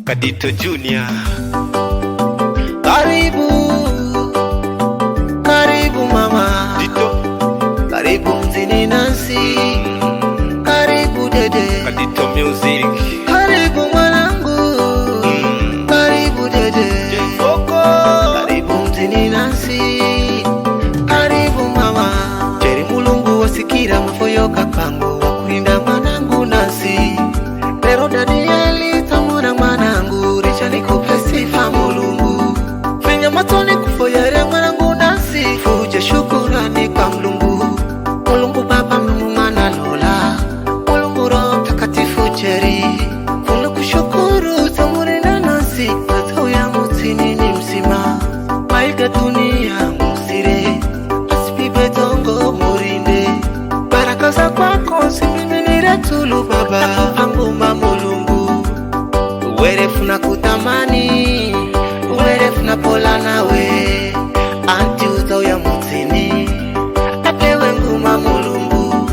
Kadito Junior. Karibu, karibu mama Dito. Karibu mzini Nancy, karibu dede Kadito Music. Karibu mwanangu, karibu dede Jefoko. Karibu mzini Nancy, karibu mama Jeri mulungu wasikira mafoyo kakangu wakurinda mwanangu Nancy. Pero Danieli tamona mwanangu richa nikupe sifa mulungu. Finya matoni kufoyere mwanangu Nancy, fuje shukurani kwa mulungu. Mulungu baba mulungu mwana Lola, mulungu roho mtakatifu Jeri. Funa kushukuru tamurinda Nancy, matao ya mutini ni msima. Maiga dunia musire, asipibe tongo murinde. Baraka za kwako sipiminire tulu baba anguma mulungu. Uwerefu na kutamani, uwerefu na pola nawe. Anti utao ya mutini, apewe nguma mulungu.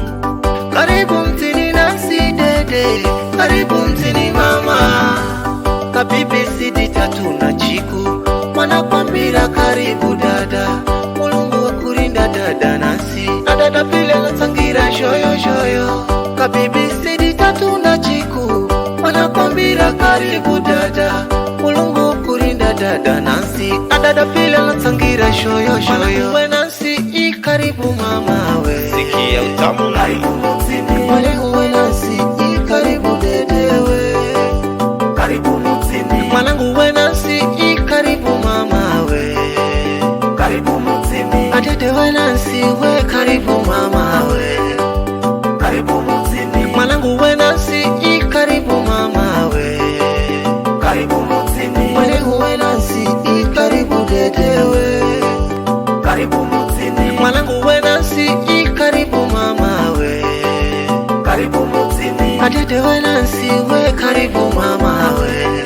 Karibu mtini Nancy dede, karibu mtini mama. Kabibi sidi tatu na chiku, mwana kwambira karibu dada. Mulungu wa kurinda dada Nancy, na dada pile latangira shoyo shoyo. Kabibi sidi tatu na chiku, mwana kwambira karibu dada. Mulungu wa kurinda dada Nancy, na dada pile latangira shoyo shoyo. We Nancy, karibu mama we. Sikia utamu. Karibu mtini. Mwanangu we Nancy, karibu dedewe. Karibu mtini. Mwanangu we Nancy, karibu mama we. Karibu mtini. Adede we Nancy we, karibu mama we. Karibu mtini. Mwanangu we Nancy, karibu mama we. Karibu mtini. Mwanangu we Nancy, karibu dedewe. Karibu mtini. Mwanangu we Nancy, karibu mama we. Karibu mtini. Adede we Nancy we, karibu mama we.